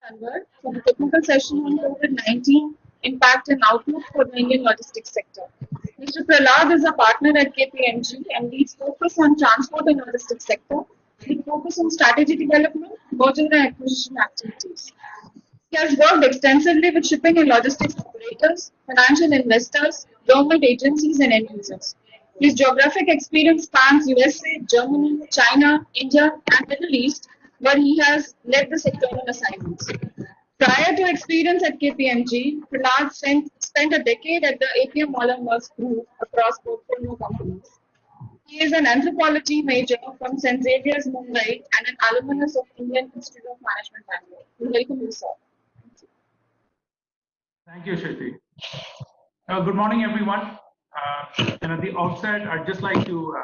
Tanwar for the technical session on COVID-19 impact and outlook for the Indian logistics sector. Mr. Prahlad is a partner at KPMG and leads focus on transport and logistics sector with focus on strategy development, merger and acquisition activities. He has worked extensively with shipping and logistics operators, financial investors, government agencies, and end users. His geographic experience spans USA, Germany, China, India, and Middle East, where he has led the sectoral assignments. Prior to experience at KPMG, Prahlad spent a decade at the APM Mollers Group across portfolio companies. He is an anthropology major from St. Xavier's, Mumbai, and an alumnus of Indian Institute of Management, Bangalore. Welcome you, sir. Thank you, Shruti. Good morning, everyone. And at the outset, I'd just like to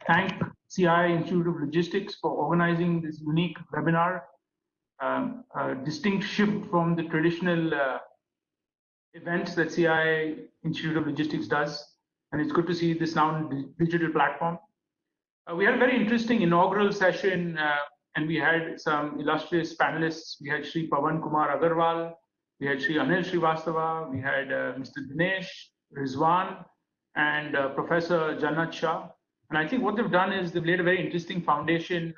thank CI Institute of Logistics for organizing this unique webinar, a distinct shift from the traditional events that CI Institute of Logistics does. And it's good to see this now on a digital platform. We had a very interesting inaugural session, and we had some illustrious panelists. We had Sri Pawan Kumar Agarwal, we had Sri Anil Srivastava, we had Mr. Dinesh, Rizwan, and Professor Jannat Shah. And I think what they've done is they've laid a very interesting foundation,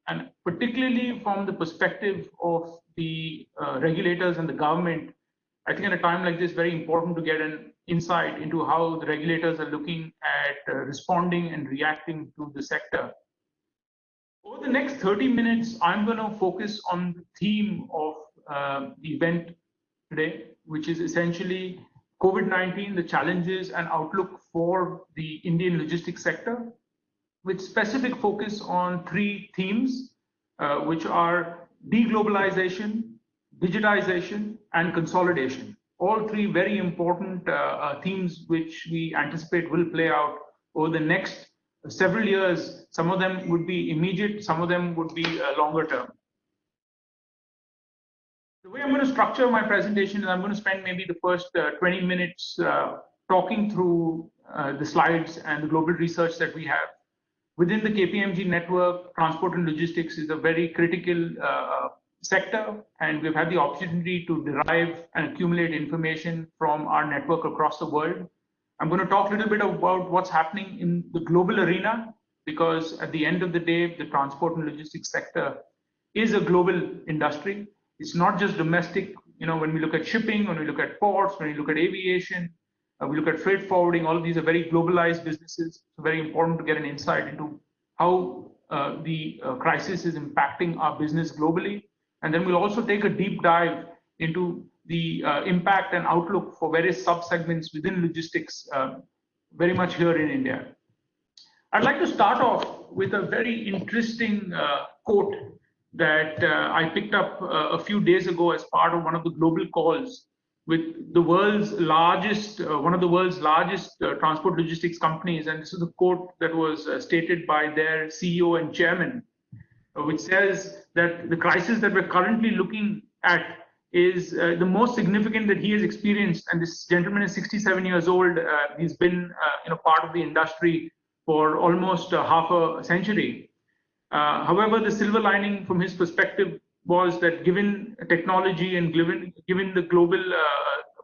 and particularly from the perspective of the regulators and the government. I think at a time like this, very important to get an insight into how the regulators are looking at responding and reacting to the sector. Over the next 30 minutes, I'm going to focus on the theme of the event today, which is essentially COVID-19, the challenges and outlook for the Indian logistics sector, with specific focus on three themes, which are deglobalization, digitization, and consolidation. All three very important themes which we anticipate will play out over the next several years. Some of them would be immediate, some of them would be longer term. The way I'm going to structure my presentation is I'm going to spend maybe the first 20 minutes talking through the slides and the global research that we have. Within the KPMG network, transport and logistics is a very critical sector, and we've had the opportunity to derive and accumulate information from our network across the world. I'm going to talk a little bit about what's happening in the global arena, because at the end of the day, the transport and logistics sector is a global industry. It's not just domestic. You know, when we look at shipping, when we look at ports, when we look at aviation, we look at freight forwarding, all of these are very globalized businesses. It's very important to get an insight into how the crisis is impacting our business globally. And then we'll also take a deep dive into the impact and outlook for various sub-segments within logistics, very much here in India. I'd like to start off with a very interesting quote that I picked up a few days ago as part of one of the global calls with the world's largest, one of the world's largest transport logistics companies. And this is a quote that was stated by their CEO and chairman, which says that the crisis that we're currently looking at is the most significant that he has experienced. And this gentleman is 67 years old. He's been part of the industry for almost half a century. However, the silver lining from his perspective was that given technology and given the global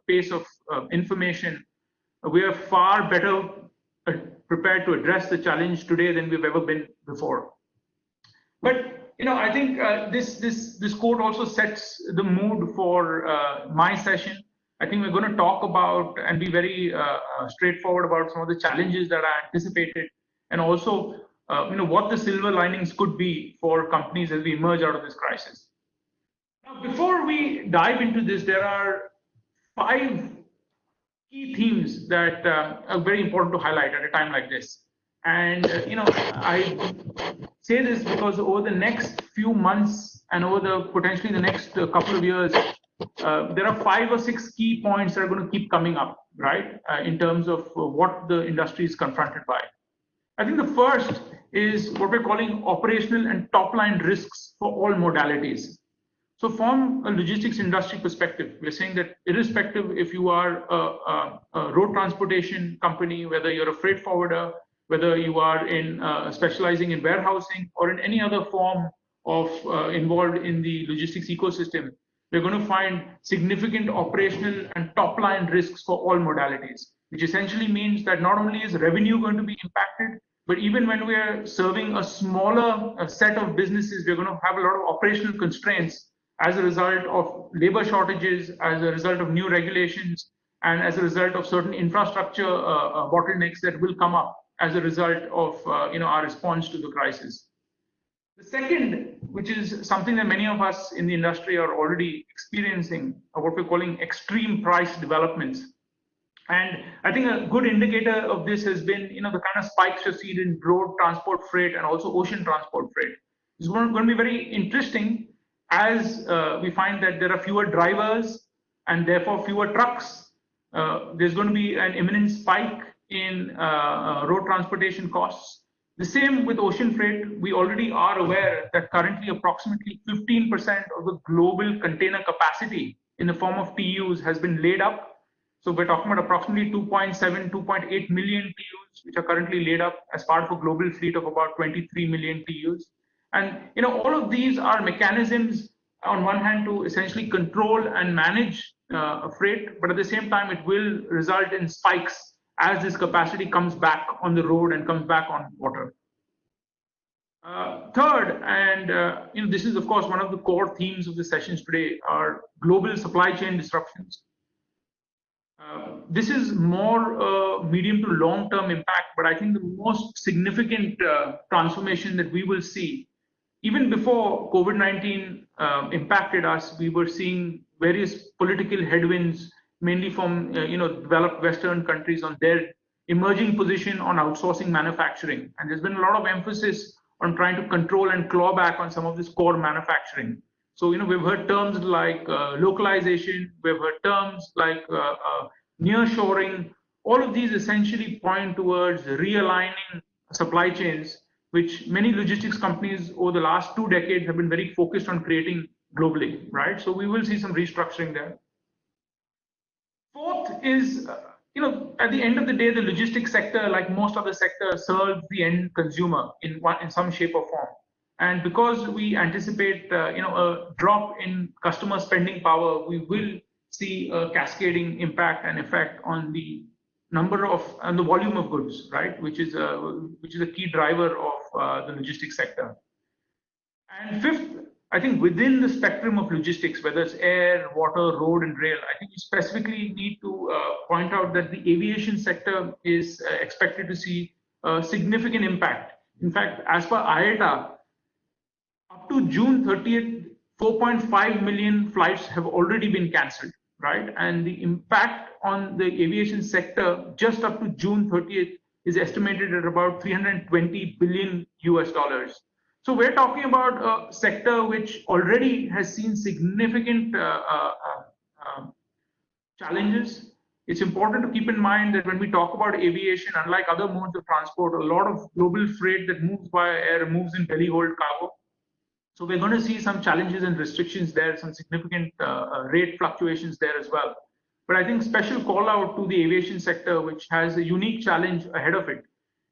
pace of information, we are far better prepared to address the challenge today than we've ever been before. But I think this quote also sets the mood for my session. I think we're going to talk about and be very straightforward about some of the challenges that are anticipated, and also what the silver linings could be for companies as we emerge out of this crisis. Now, before we dive into this, there are 5 key themes that are very important to highlight at a time like this. And I say this because over the next few months and over the potentially the next couple of years, there are 5 or 6 key points that are going to keep coming up, right, in terms of what the industry is confronted by. I think the first is what we're calling operational and top-line risks for all modalities. So from a logistics industry perspective, we're saying that irrespective if you are a road transportation company, whether you're a freight forwarder, whether you are in specializing in warehousing or in any other form of involved in the logistics ecosystem, we're going to find significant operational and top line risks for all modalities, which essentially means that not only is revenue going to be impacted, but even when we are serving a smaller set of businesses, we're going to have a lot of operational constraints as a result of labor shortages, as a result of new regulations, and as a result of certain infrastructure bottlenecks that will come up as a result of our response to the crisis. The second, which is something that many of us in the industry are already experiencing, are what we're calling extreme price developments. And I think a good indicator of this has been, the kind of spikes you've seen in road transport freight and also ocean transport freight. It's going to be very interesting as we find that there are fewer drivers and therefore fewer trucks. There's going to be an imminent spike in road transportation costs. The same with ocean freight. We already are aware that currently approximately 15% of the global container capacity in the form of TEUs has been laid up. So we're talking about approximately 2.7, 2.8 million TEUs, which are currently laid up as part of a global fleet of about 23 million TEUs. And all of these are mechanisms on one hand to essentially control and manage freight, but at the same time, it will result in spikes as this capacity comes back on the road and comes back on water. Third, and this is of course one of the core themes of the sessions today, are global supply chain disruptions. This is more medium to long-term impact, but I think the most significant transformation that we will see, even before COVID-19 impacted us, we were seeing various political headwinds, mainly from developed Western countries on their emerging position on outsourcing manufacturing. And there's been a lot of emphasis on trying to control and claw back on some of this core manufacturing. So, we've heard terms like localization, we've heard terms like nearshoring. All of these essentially point towards realigning supply chains, which many logistics companies over the last 2 decades have been very focused on creating globally, right? So we will see some restructuring there. Fourth is, at the end of the day, the logistics sector, like most other sectors, serves the end consumer in some shape or form. And because we anticipate, a drop in customer spending power, we will see a cascading impact and effect on the number of and the volume of goods, right? Which is a key driver of the logistics sector. And fifth, I think within the spectrum of logistics, whether it's air, water, road, and rail, I think we specifically need to point out that the aviation sector is expected to see a significant impact. In fact, as per IATA, up to June 30th, 4.5 million flights have already been cancelled, right? And the impact on the aviation sector just up to June 30th is estimated at about 320 billion US dollars. So we're talking about a sector which already has seen significant challenges. It's important to keep in mind that when we talk about aviation, unlike other modes of transport, a lot of global freight that moves via air moves in belly-hold cargo. So we're going to see some challenges and restrictions there, some significant rate fluctuations there as well. But I think special call out to the aviation sector, which has a unique challenge ahead of it,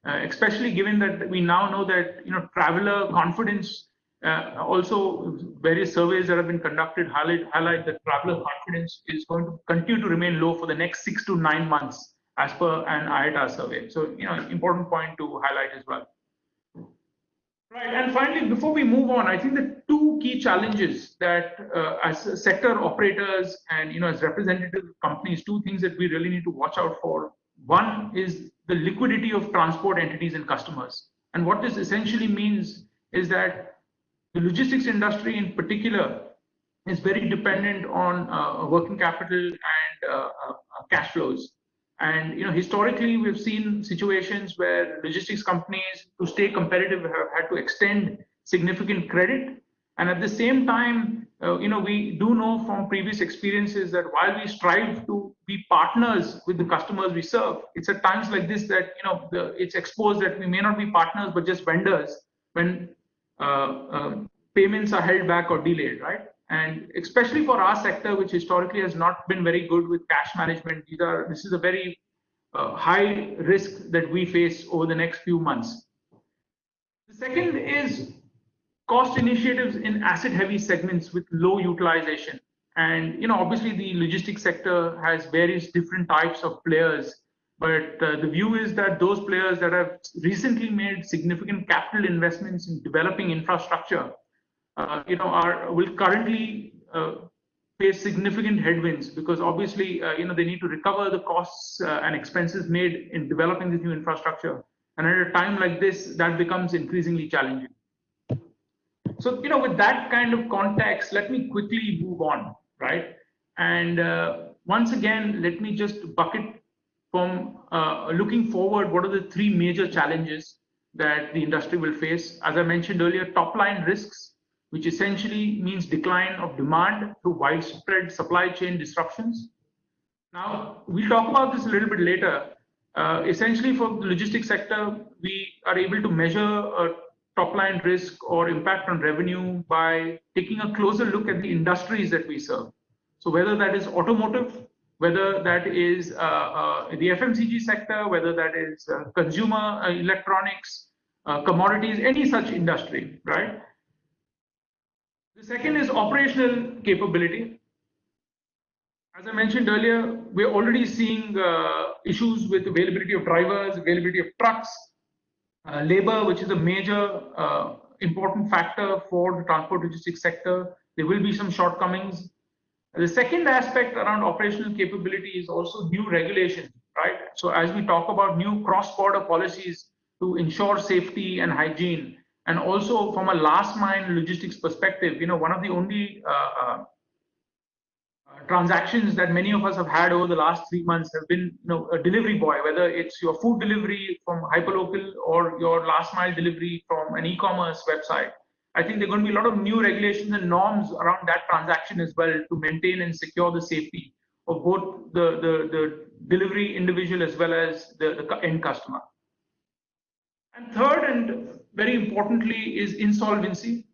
especially given that we now know that traveler confidence, also various surveys that have been conducted highlight that traveler confidence is going to continue to remain low for the next 6 to 9 months, as per an IATA survey. So important point to highlight as well. Right, and finally, before we move on, I think the two key challenges that as sector operators and as representative companies, two things that we really need to watch out for. One is the liquidity of transport entities and customers. And what this essentially means is that the logistics industry in particular is very dependent on working capital and cash flows. And historically, we've seen situations where logistics companies, to stay competitive, have had to extend significant credit. And at the same time, we do know from previous experiences that while we strive to be partners with the customers we serve, it's at times like this that it's exposed that we may not be partners but just vendors when payments are held back or delayed, right? And especially for our sector, which historically has not been very good with cash management, this is a very high risk that we face over the next few months. The second is cost initiatives in asset-heavy segments with low utilization. And obviously the logistics sector has various different types of players, but the view is that those players that have recently made significant capital investments in developing infrastructure, will currently face significant headwinds, because obviously they need to recover the costs and expenses made in developing this new infrastructure, and at a time like this that becomes increasingly challenging. So, with that kind of context, let me quickly move on, right? And once again, let me just bucket from looking forward, what are the three major challenges that the industry will face? As I mentioned earlier, top line risks, which essentially means decline of demand through widespread supply chain disruptions. Now, we'll talk about this a little bit later. Essentially, for the logistics sector, we are able to measure a top line risk or impact on revenue by taking a closer look at the industries that we serve. So, whether that is automotive, whether that is the FMCG sector, whether that is consumer electronics, commodities, any such industry, right? The second is operational capability. As I mentioned earlier, we're already seeing issues with availability of drivers, availability of trucks, labor, which is a major important factor for the transport logistics sector. There will be some shortcomings. The second aspect around operational capability is also new regulations, right? So as we talk about new cross-border policies to ensure safety and hygiene, and also from a last mile logistics perspective, one of the only transactions that many of us have had over the last 3 months have been, a delivery boy, whether it's your food delivery from hyperlocal or your last mile delivery from an e-commerce website. I think there are going to be a lot of new regulations and norms around that transaction as well to maintain and secure the safety of both the delivery individual as well as the end customer. And third, and very importantly, is insolvency.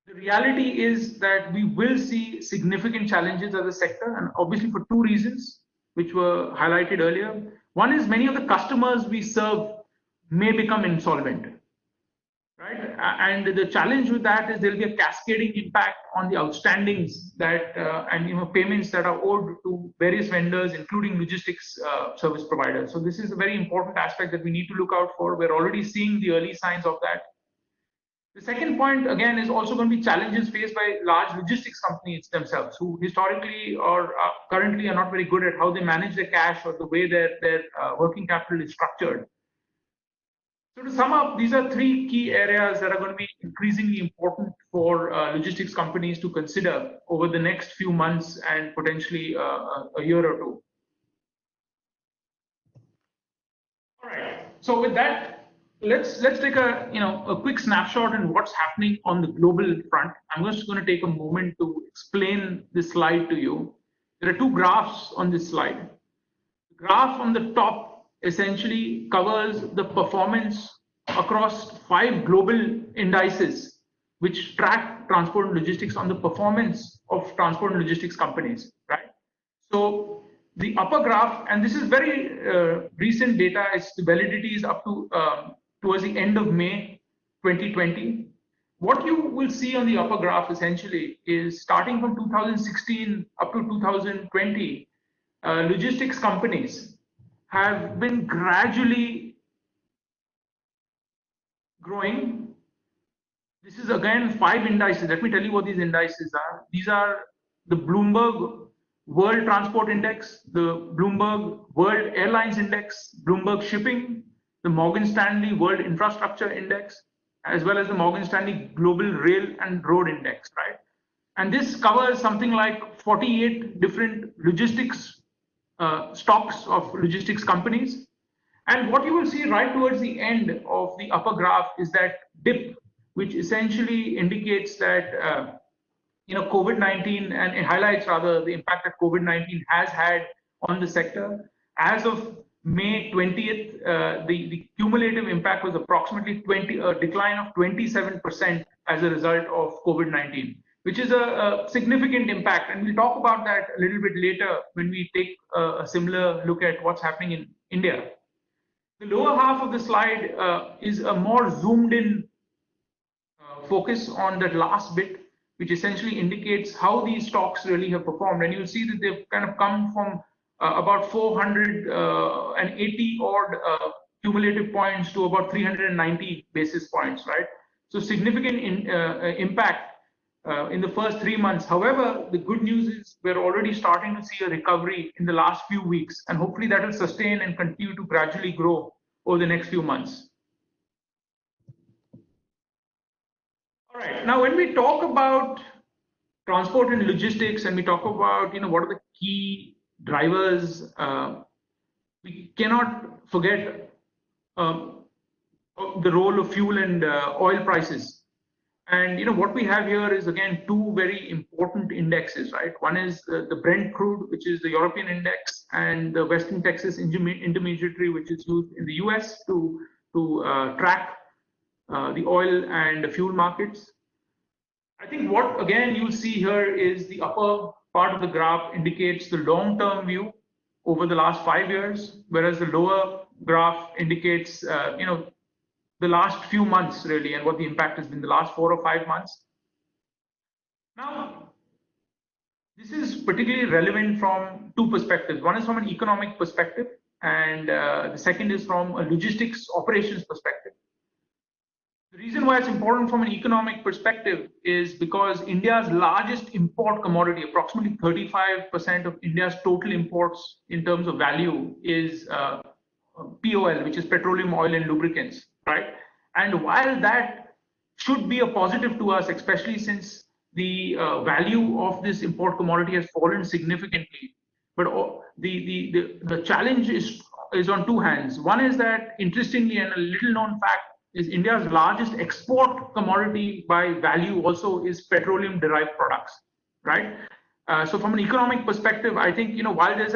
The reality is that we will see significant challenges as a sector, and obviously for two reasons, which were highlighted earlier. One is many of the customers we serve may become insolvent, right? And the challenge with that is there will be a cascading impact on the outstandings that and payments that are owed to various vendors, including logistics service providers. So this is a very important aspect that we need to look out for. We're already seeing the early signs of that. The second point, again, is also going to be challenges faced by large logistics companies themselves, who historically or currently are not very good at how they manage their cash or the way their working capital is structured. So to sum up, these are three key areas that are going to be increasingly important for logistics companies to consider over the next few months and potentially a year or two. All right. So with that, let's take a quick snapshot on what's happening on the global front. I'm just going to take a moment to explain this slide to you. There are two graphs on this slide. The graph on the top essentially covers the performance across 5 global indices which track transport and logistics on the performance of transport and logistics companies, right? So the upper graph, and this is very recent data, its validity is up to towards the end of May 2020. What you will see on the upper graph essentially is starting from 2016 up to 2020, logistics companies have been gradually growing. This is again 5 indices. Let me tell you what these indices are. These are the Bloomberg World Transport Index, the Bloomberg World Airlines Index, Bloomberg Shipping, the Morgan Stanley World Infrastructure Index, as well as the Morgan Stanley Global Rail and Road Index, right? And this covers something like 48 different logistics stocks of logistics companies. And what you will see right towards the end of the upper graph is that dip, which essentially indicates that COVID-19, and it highlights rather the impact that COVID-19 has had on the sector. As of May 20th, the cumulative impact was approximately a decline of 27% as a result of COVID-19, which is a significant impact. And we'll talk about that a little bit later when we take a similar look at what's happening in India. The lower half of the slide is a more zoomed in focus on that last bit. which essentially indicates how these stocks really have performed. And you'll see that they've kind of come from about 480 odd cumulative points to about 390 basis points, right? So significant impact in the first 3 months. However, the good news is we're already starting to see a recovery in the last few weeks, and hopefully that will sustain and continue to gradually grow over the next few months. All right, now when we talk about transport and logistics and we talk about what are the key drivers, we cannot forget the role of fuel and oil prices. And what we have here is again two very important indexes, right? One is the Brent crude, which is the European index, and the Western Texas Intermediary, which is used in the US to track the oil and the fuel markets. I think what again you'll see here is the upper part of the graph indicates the long-term view over the last 5 years, whereas the lower graph indicates the last few months really, and what the impact has been the last 4 or 5 months. Now, this is particularly relevant from two perspectives. One is from an economic perspective, and the second is from a logistics operations perspective. The reason why it's important from an economic perspective is because India's largest import commodity, approximately 35% of India's total imports in terms of value, is POL, which is petroleum, oil, and lubricants, right? And while that should be a positive to us, especially since the value of this import commodity has fallen significantly, but the challenge is on two hands. One is that, interestingly, and a little known fact, is India's largest export commodity by value also is petroleum derived products, right? So from an economic perspective, I think while there's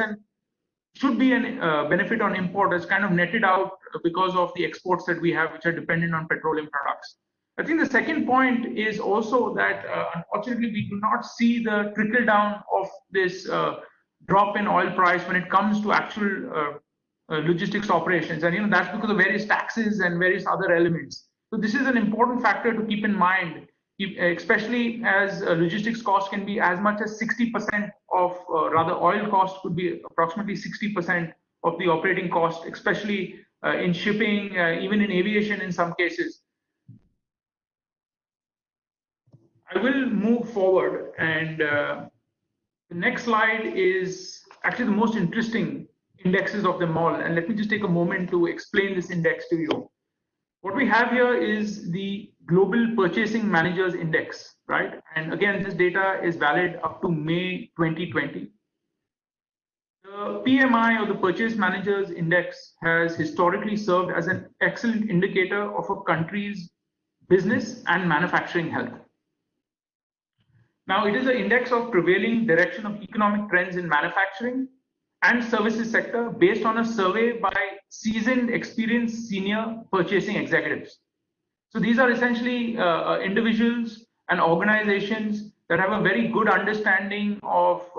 should be an benefit on import, it's kind of netted out because of the exports that we have, which are dependent on petroleum products. I think the second point is also that unfortunately we do not see the trickle down of this drop in oil price when it comes to actual logistics operations, and that's because of various taxes and various other elements. So this is an important factor to keep in mind, especially as logistics costs can be as much as 60% of rather oil cost could be approximately 60% of the operating cost, especially in shipping, even in aviation in some cases. I will move forward, and the next slide is actually the most interesting indexes of them all, and let me just take a moment to explain this index to you. What we have here is the Global Purchasing Managers Index, right? And again, this data is valid up to May 2020. The PMI, or the Purchase Managers Index, has historically served as an excellent indicator of a country's business and manufacturing health. Now, it is an index of prevailing direction of economic trends in manufacturing and services sector based on a survey by seasoned, experienced senior purchasing executives. So these are essentially individuals and organizations that have a very good understanding of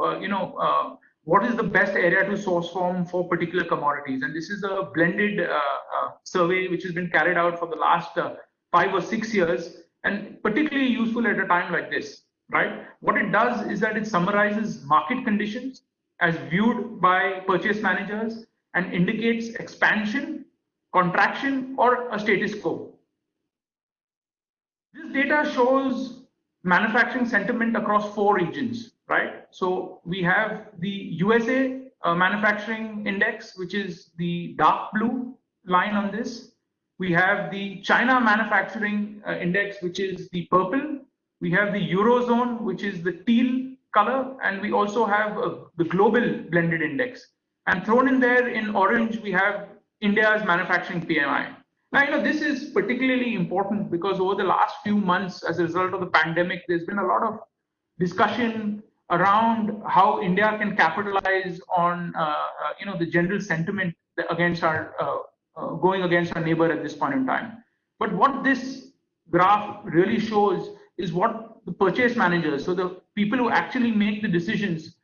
what is the best area to source from for particular commodities. And this is a blended survey which has been carried out for the last 5 or 6 years, and particularly useful at a time like this, right? What it does is that it summarizes market conditions as viewed by purchase managers and indicates expansion, contraction, or a status quo. This data shows manufacturing sentiment across 4 regions, right? So we have the USA manufacturing index, which is the dark blue line on this. We have the China manufacturing index, which is the purple. We have the Eurozone, which is the teal color, and we also have the global blended index. And thrown in there in orange, we have India's manufacturing PMI. Now, this is particularly important because over the last few months, as a result of the pandemic, there's been a lot of discussion around how India can capitalize on, the general sentiment against going against our neighbor at this point in time. But what this graph really shows is what the purchase managers, so the people who actually make the decisions,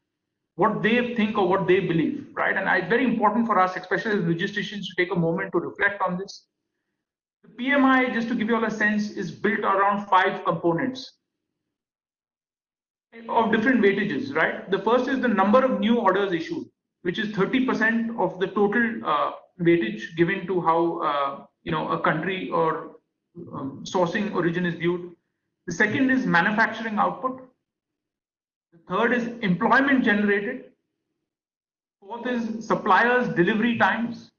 what they think or what they believe, right? And it's very important for us, especially as logisticians, to take a moment to reflect on this. The PMI, just to give you all a sense, is built around 5 components. of different weightages, right? The first is the number of new orders issued, which is 30% of the total weightage given to how a country or sourcing origin is viewed. The second is manufacturing output. The third is employment generated. Fourth is suppliers delivery times.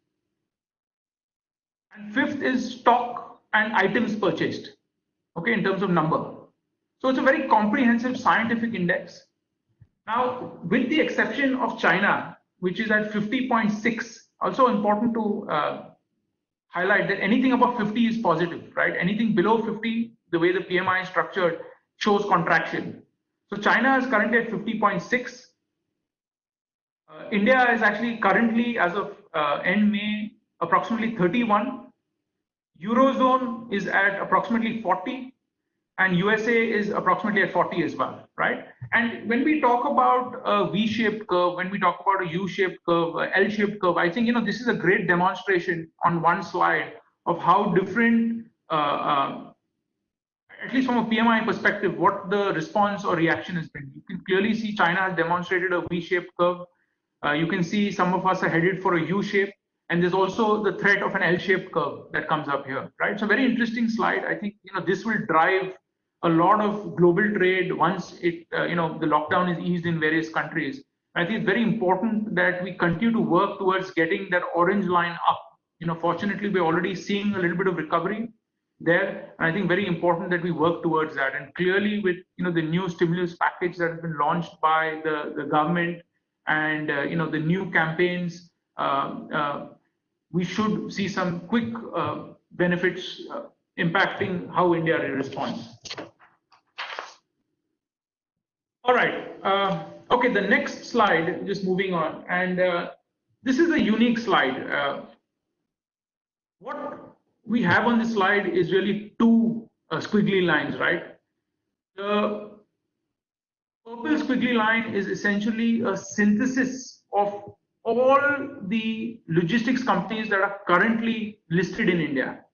And fifth is stock and items purchased, okay, in terms of number. So it's a very comprehensive scientific index. Now, with the exception of China, which is at 50.6, also important to highlight that anything above 50 is positive, right? Anything below 50, the way the PMI is structured, shows contraction. So China is currently at 50.6. India is actually currently, as of end May, approximately 31. Eurozone is at approximately 40, and USA is approximately at 40 as well, right? And when we talk about a V-shaped curve, when we talk about a U-shaped curve, a L-shaped curve, I think this is a great demonstration on one slide of how different, at least from a PMI perspective, what the response or reaction has been. You can clearly see China has demonstrated a V-shaped curve. You can see some of us are headed for a U-shape, and there's also the threat of an L-shaped curve that comes up here, right? So very interesting slide. I think this will drive a lot of global trade once the lockdown is eased in various countries. I think it's very important that we continue to work towards getting that orange line up. Fortunately, we're already seeing a little bit of recovery there, and I think very important that we work towards that. And clearly, with the new stimulus package that has been launched by the government, and the new campaigns, we should see some quick benefits impacting how India responds. All right. Okay, the next slide, just moving on, and this is a unique slide. What we have on this slide is really two squiggly lines, right? The purple squiggly line is essentially a synthesis of all the logistics companies that are currently listed in India.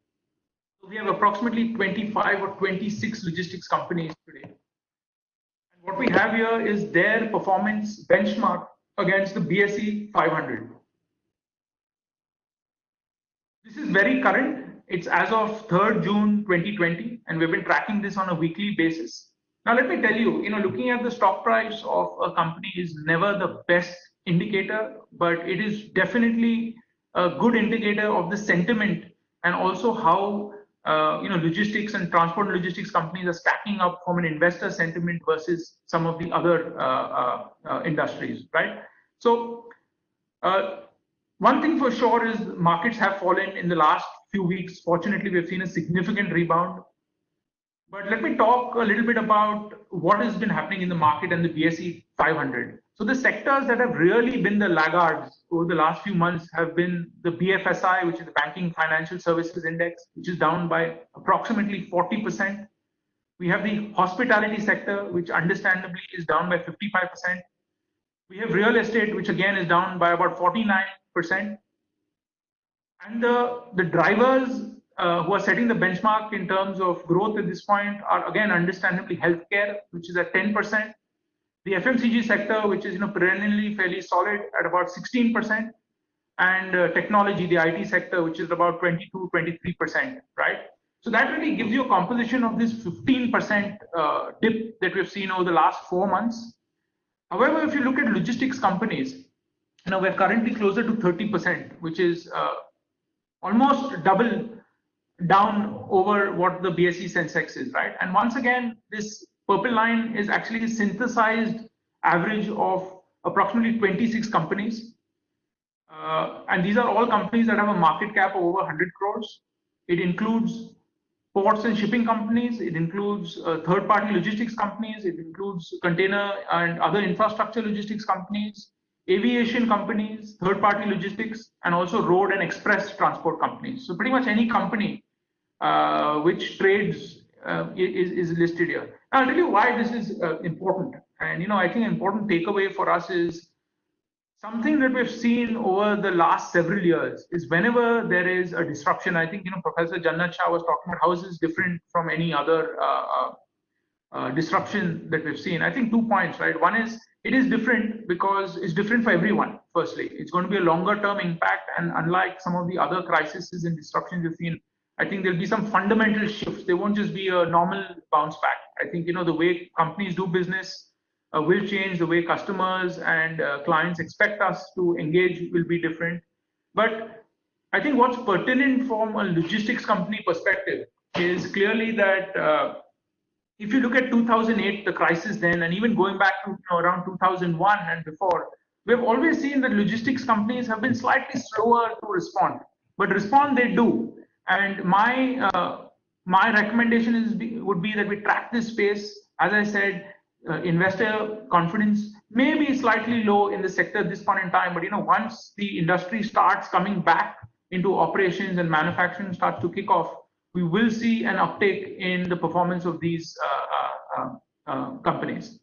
So we have approximately 25 or 26 logistics companies today. And what we have here is their performance benchmark against the BSE 500. This is very current. It's as of 3rd June 2020, and we've been tracking this on a weekly basis. Now, let me tell you, looking at the stock price of a company is never the best indicator, but it is definitely a good indicator of the sentiment and also how logistics and transport logistics companies are stacking up from an investor sentiment versus some of the other industries, right? So, one thing for sure is markets have fallen in the last few weeks. Fortunately, we've seen a significant rebound. But let me talk a little bit about what has been happening in the market and the BSE 500. So the sectors that have really been the laggards over the last few months have been the BFSI, which is the Banking Financial Services Index, which is down by approximately 40%. We have the hospitality sector, which understandably is down by 55%. We have real estate, which again is down by about 49%. And the drivers who are setting the benchmark in terms of growth at this point are again understandably healthcare, which is at 10%. The FMCG sector, which is perennially fairly solid at about 16%, and technology, the IT sector, which is about 22, 23%, right? So that really gives you a composition of this 15% dip that we've seen over the last 4 months. However, if you look at logistics companies, we're currently closer to 30%, which is almost double down over what the BSE Sensex is, right? And once again, this purple line is actually a synthesized average of approximately 26 companies. And these are all companies that have a market cap of over 100 crores. It includes ports and shipping companies. It includes third-party logistics companies. It includes container and other infrastructure logistics companies, aviation companies, third-party logistics, and also road and express transport companies. So pretty much any company which trades is listed here. Now, I'll tell you why this is important. And I think an important takeaway for us is something that we've seen over the last several years is whenever there is a disruption. I think Professor Jannat Shah was talking about how is this different from any other disruption that we've seen. I think 2 points, right? One is it is different because it's different for everyone. Firstly, it's going to be a longer term impact, and unlike some of the other crises and disruptions we've seen, I think there'll be some fundamental shifts. They won't just be a normal bounce back. I think the way companies do business will change. The way customers and clients expect us to engage will be different. But I think what's pertinent from a logistics company perspective is clearly that. If you look at 2008, the crisis then, and even going back to around 2001 and before, we have always seen that logistics companies have been slightly slower to respond, but respond they do. And my recommendation would be that we track this space. As I said, investor confidence may be slightly low in the sector at this point in time, but once the industry starts coming back into operations and manufacturing starts to kick off, we will see an uptake in the performance of these companies.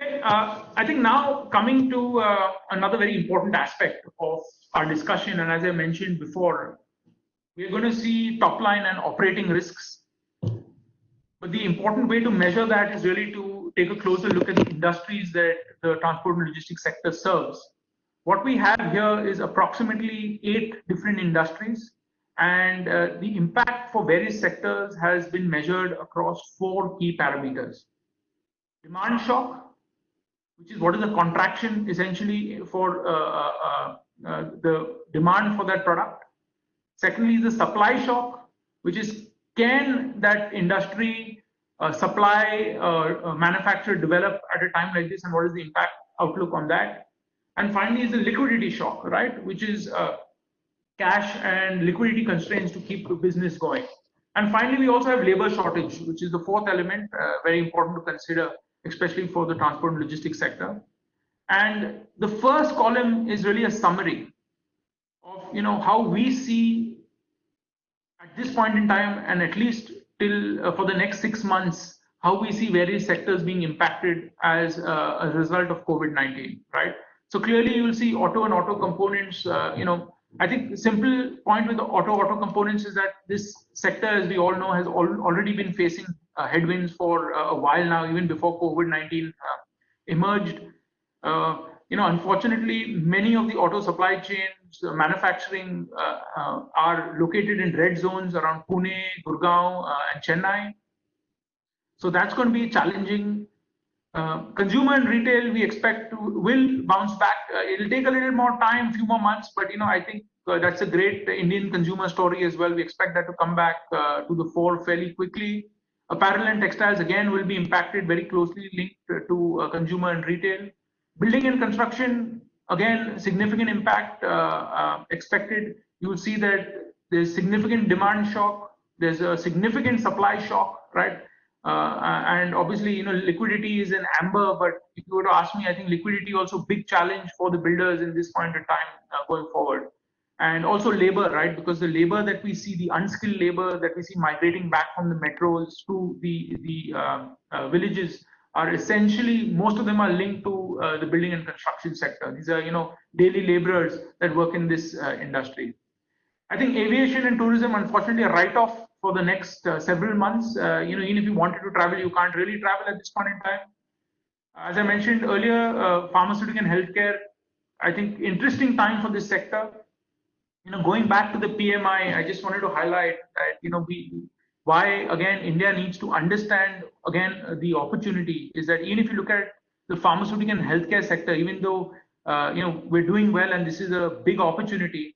Okay, I think now coming to another very important aspect of our discussion, and as I mentioned before, we're going to see top line and operating risks. But the important way to measure that is really to take a closer look at the industries that the transport and logistics sector serves. What we have here is approximately 8 different industries, and the impact for various sectors has been measured across 4 key parameters. Demand shock, which is what is the contraction essentially for the demand for that product. Secondly, the supply shock, which is can that industry supply manufacture develop at a time like this, and what is the impact outlook on that? And finally is the liquidity shock, right, which is cash and liquidity constraints to keep the business going. And finally, we also have labor shortage, which is the 4th element, very important to consider, especially for the transport and logistics sector. And the first column is really a summary of how we see at this point in time, and at least till for the next 6 months, how we see various sectors being impacted as a result of COVID-19, right? So clearly, you will see auto and auto components. I think the simple point with the auto components is that this sector, as we all know, has already been facing headwinds for a while now, even before COVID-19 emerged. Unfortunately, many of the auto supply chains, manufacturing are located in red zones around Pune, Gurgaon, and Chennai. So that's going to be challenging. Consumer and retail, we expect will bounce back. It'll take a little more time, few more months, but I think that's a great Indian consumer story as well. We expect that to come back to the fore fairly quickly. Apparel and textiles again will be impacted, very closely linked to consumer and retail. Building and construction, again, significant impact expected. You will see that there's significant demand shock. There's a significant supply shock, right? And obviously, liquidity is in amber, but if you were to ask me, I think liquidity also a big challenge for the builders in this point in time going forward. And also labor, right? Because the labor that we see, the unskilled labor that we see migrating back from the metros to the villages are essentially, most of them are linked to the building and construction sector. These are, daily laborers that work in this industry. I think aviation and tourism, unfortunately, are write-off for the next several months. Even if you wanted to travel, you can't really travel at this point in time. As I mentioned earlier, pharmaceutical and healthcare, I think interesting time for this sector. Going back to the PMI, I just wanted to highlight that, why again India needs to understand again the opportunity is that even if you look at the pharmaceutical and healthcare sector, even though we're doing well and this is a big opportunity,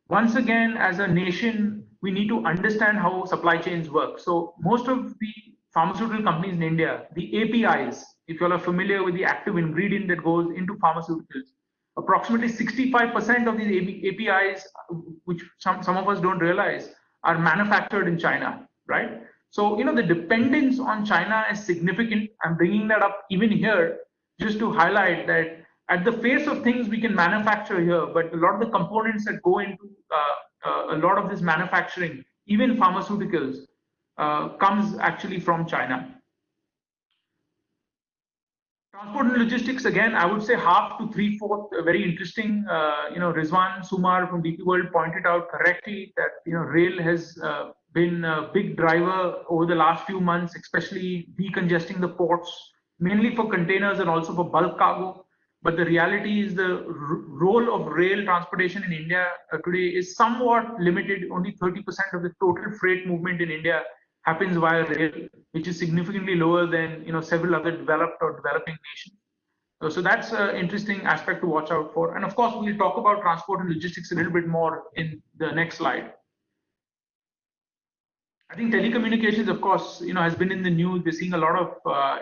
once again as a nation we need to understand how supply chains work. So most of the pharmaceutical companies in India, the APIs, if you all are familiar with the active ingredient that goes into pharmaceuticals, approximately 65% of these APIs, which some of us don't realize, are manufactured in China, right? So, the dependence on China is significant. I'm bringing that up even here just to highlight that at the face of things we can manufacture here, but a lot of the components that go into a lot of this manufacturing, even pharmaceuticals, comes actually from China. Transport and logistics, again, I would say half to three-fourth, very interesting. Rizwan Sumar from DP World pointed out correctly that, rail has been a big driver over the last few months, especially decongesting the ports, mainly for containers and also for bulk cargo. But the reality is the role of rail transportation in India today is somewhat limited. Only 30% of the total freight movement in India happens via rail, which is significantly lower than several other developed or developing nations. So that's an interesting aspect to watch out for. And of course, we'll talk about transport and logistics a little bit more in the next slide. I think telecommunications, of course, has been in the news. We're seeing a lot of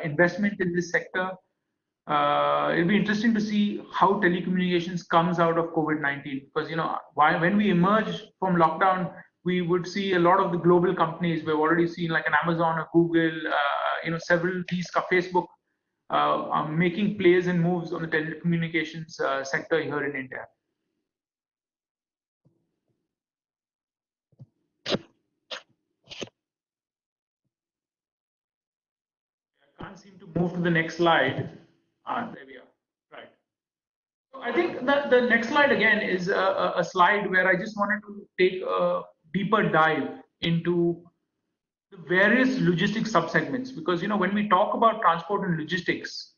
investment in this sector. It'll be interesting to see how telecommunications comes out of COVID-19, because when we emerge from lockdown, we would see a lot of the global companies. We've already seen like an Amazon, a Google, several these Facebook are making plays and moves on the telecommunications sector here in India. I can't seem to move to the next slide. There we are. Right. So I think that the next slide again is a slide where I just wanted to take a deeper dive into the various logistics subsegments, because when we talk about transport and logistics,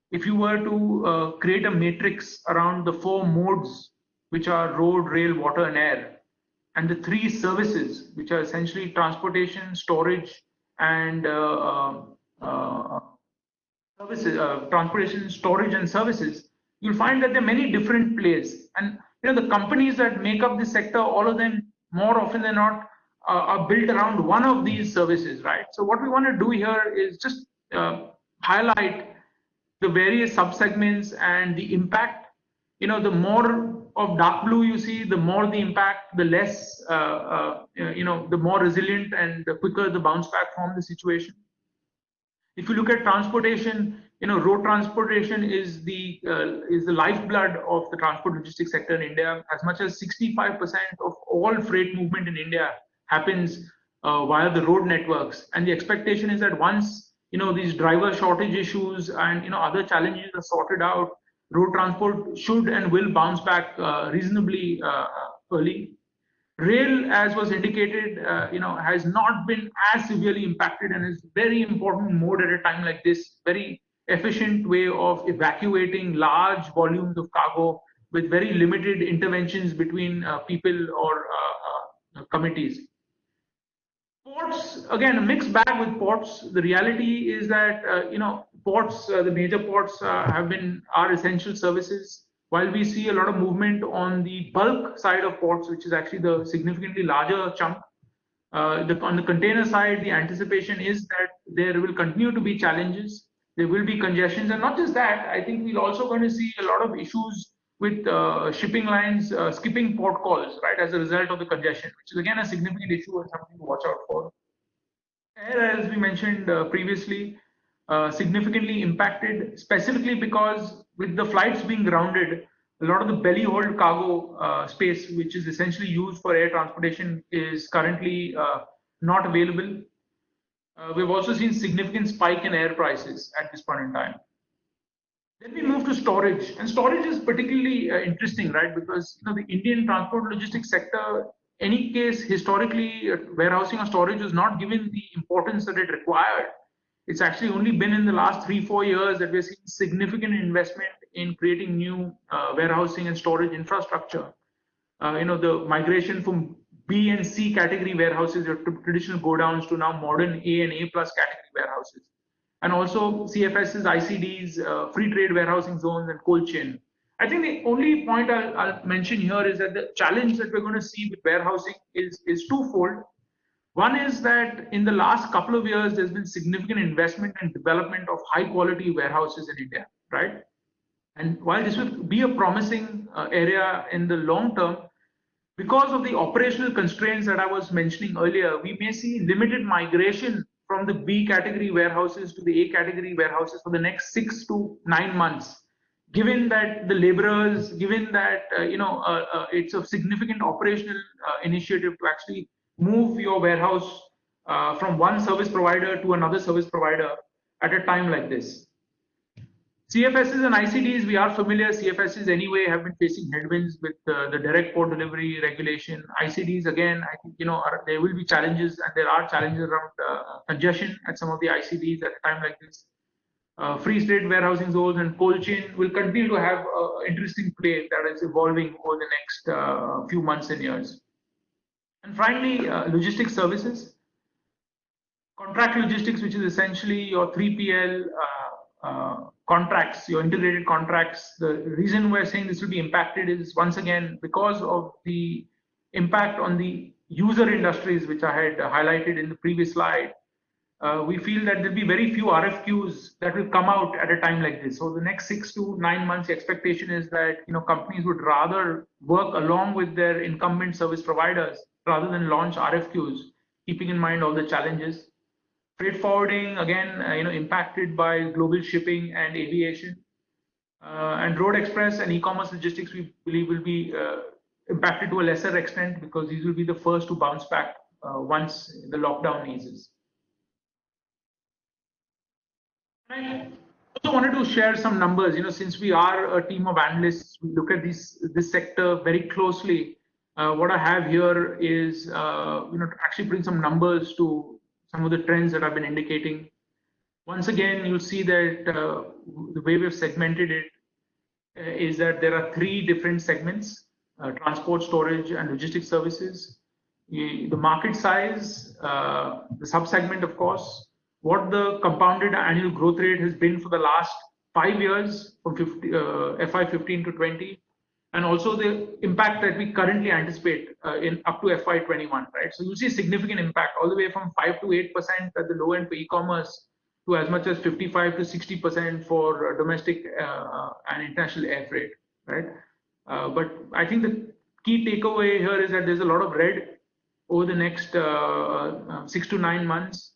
if you were to create a matrix around the four modes, which are road, rail, water, and air, and the three services, which are essentially transportation, storage, and services, transportation, storage, and services, you'll find that there are many different plays. And the companies that make up this sector, all of them, more often than not, are built around one of these services, right? So what we want to do here is just highlight the various subsegments and the impact. The more of dark blue you see, the more the impact, the less, the more resilient and the quicker the bounce back from the situation. If you look at transportation, road transportation is the lifeblood of the transport logistics sector in India. As much as 65% of all freight movement in India happens via the road networks, and the expectation is that once these driver shortage issues and other challenges are sorted out, road transport should and will bounce back reasonably early. Rail, as was indicated, has not been as severely impacted and is very important mode at a time like this. Very efficient way of evacuating large volumes of cargo with very limited interventions between people or committees. Ports, again, a mixed bag with ports. The reality is that ports, the major ports are essential services. While we see a lot of movement on the bulk side of ports, which is actually the significantly larger chunk, on the container side, the anticipation is that there will continue to be challenges. There will be congestions, and not just that. I think we're also going to see a lot of issues with shipping lines skipping port calls, right, as a result of the congestion, which is again a significant issue and something to watch out for. Air, as we mentioned previously, significantly impacted, specifically because with the flights being grounded, a lot of the belly hold cargo space, which is essentially used for air transportation, is currently not available. We've also seen significant spike in air prices at this point in time. Then we move to storage, and storage is particularly interesting, right? Because the Indian transport logistics sector, any case historically, warehousing or storage was not given the importance that it required. It's actually only been in the last 3-4 years that we're seeing significant investment in creating new warehousing and storage infrastructure. The migration from B and C category warehouses, or traditional godowns, to now modern A and A plus category warehouses. And also CFS's, ICDs, free trade warehousing zones, and cold chain. I think the only point I'll mention here is that the challenge that we're going to see with warehousing is twofold. One is that in the last couple of years, there's been significant investment and development of high quality warehouses in India, right? And while this will be a promising area in the long term, because of the operational constraints that I was mentioning earlier, we may see limited migration from the B category warehouses to the A category warehouses for the next 6 to 9 months. Given that the laborers, given that it's a significant operational initiative to actually move your warehouse from one service provider to another service provider at a time like this. CFSs and ICDs, we are familiar. CFSs anyway have been facing headwinds with the direct port delivery regulation. ICDs, again, I think, there will be challenges, and there are challenges around congestion at some of the ICDs at a time like this. Free state warehousing zones and cold chain will continue to have interesting play that is evolving over the next few months and years. And finally, logistics services. Contract logistics, which is essentially your 3PL contracts, your integrated contracts. The reason we're saying this will be impacted is, once again, because of the impact on the user industries, which I had highlighted in the previous slide. We feel that there'll be very few RFQs that will come out at a time like this. So the next 6 to 9 months, the expectation is that companies would rather work along with their incumbent service providers rather than launch RFQs, keeping in mind all the challenges. Freight forwarding, again, impacted by global shipping and aviation. And road express and e-commerce logistics, we believe, will be impacted to a lesser extent because these will be the first to bounce back once the lockdown eases. I also wanted to share some numbers. Since we are a team of analysts, we look at this sector very closely. What I have here is, to actually bring some numbers to some of the trends that I've been indicating. Once again, you'll see that the way we've segmented it is that there are 3 different segments: transport, storage, and logistics services. The market size, the sub-segment, of course, what the compounded annual growth rate has been for the last 5 years, from FY 15 to 20, and also the impact that we currently anticipate in up to FY 21, right? So you see significant impact all the way from 5 to 8% at the low end for e-commerce to as much as 55 to 60% for domestic and international air freight, right? But I think the key takeaway here is that there's a lot of red over the next 6 to 9 months.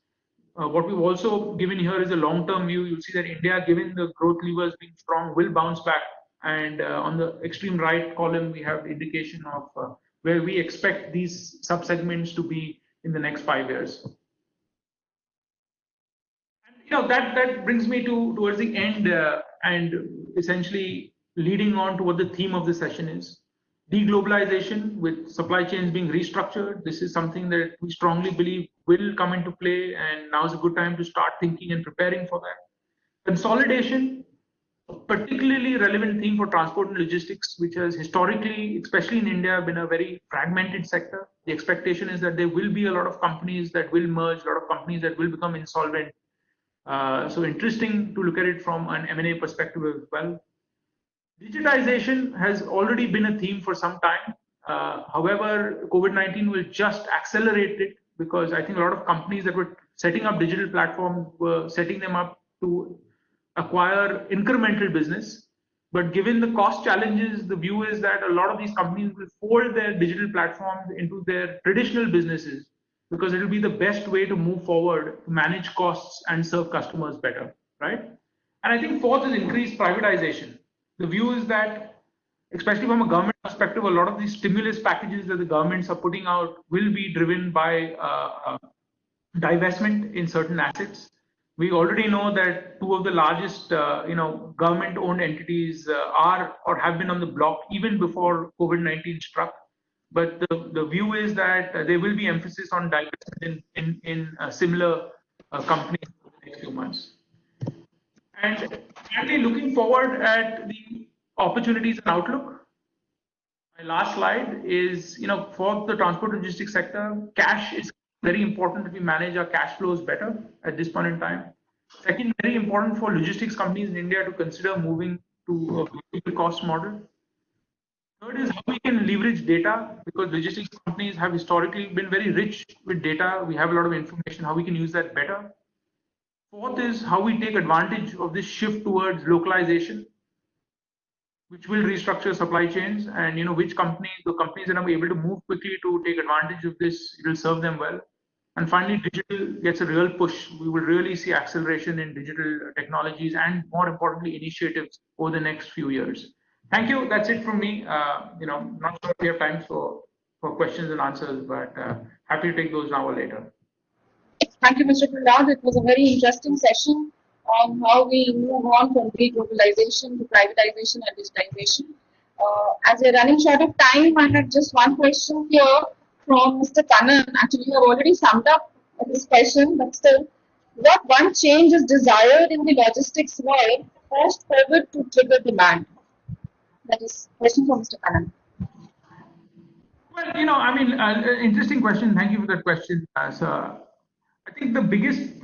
What we've also given here is a long-term view. You'll see that India, given the growth levers being strong, will bounce back. And on the extreme right column, we have the indication of where we expect these sub-segments to be in the next 5 years. And that brings me towards the end and essentially leading on to what the theme of the session is. Deglobalization, with supply chains being restructured. This is something that we strongly believe will come into play, and now is a good time to start thinking and preparing for that. Consolidation, a particularly relevant theme for transport and logistics, which has historically, especially in India, been a very fragmented sector. The expectation is that there will be a lot of companies that will merge, a lot of companies that will become insolvent. So interesting to look at it from an M&A perspective as well. Digitization has already been a theme for some time. However, COVID-19 will just accelerate it, because I think a lot of companies that were setting up digital platforms were setting them up to acquire incremental business. But given the cost challenges, the view is that a lot of these companies will fold their digital platforms into their traditional businesses, because it will be the best way to move forward, to manage costs and serve customers better, right? And I think fourth is increased privatization. The view is that, especially from a government perspective, a lot of these stimulus packages that the governments are putting out will be driven by divestment in certain assets. We already know that 2 of the largest, government-owned entities are or have been on the block even before COVID-19 struck. But the view is that there will be emphasis on divestment in similar companies in the next few months. And finally, looking forward at the opportunities and outlook. My last slide is, for the transport logistics sector, cash is very important that we manage our cash flows better at this point in time. Second, very important for logistics companies in India to consider moving to a variable cost model. Third is how we can leverage data, because logistics companies have historically been very rich with data. We have a lot of information, how we can use that better. Fourth is how we take advantage of this shift towards localization, which will restructure supply chains, and the companies that are able to move quickly to take advantage of this, it will serve them well. And finally, digital gets a real push. We will really see acceleration in digital technologies and, more importantly, initiatives over the next few years. Thank you. That's it from me. Not sure if we have time for questions and answers, but happy to take those now or later. Thank you, Mr. Prahlad. It was a very interesting session. on how we move on from deglobalization to privatization and digitization. As we're running short of time, I had just one question here from Mr. Kannan. Actually, you have already summed up this question, but still, what one change is desired in the logistics world post COVID to trigger demand? That is question from Mr. Kannan. Well, I mean, interesting question. Thank you for that question. So I think the biggest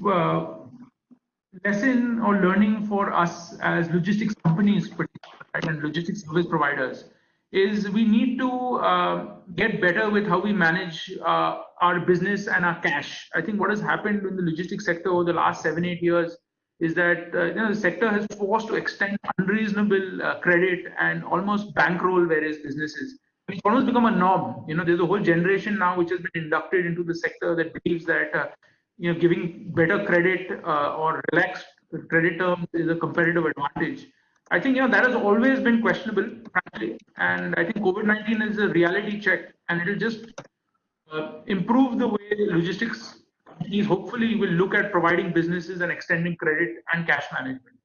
lesson or learning for us as logistics companies, right, and logistics service providers, is we need to get better with how we manage our business and our cash. I think what has happened in the logistics sector over the last 7, 8 years is that the sector has forced to extend unreasonable credit and almost bankroll various businesses. It's almost become a norm. There's a whole generation now which has been inducted into the sector that believes that giving better credit or relaxed credit terms is a competitive advantage. I think that has always been questionable, frankly, and I think COVID-19 is a reality check, and it will just improve the way logistics companies hopefully will look at providing businesses and extending credit and cash management.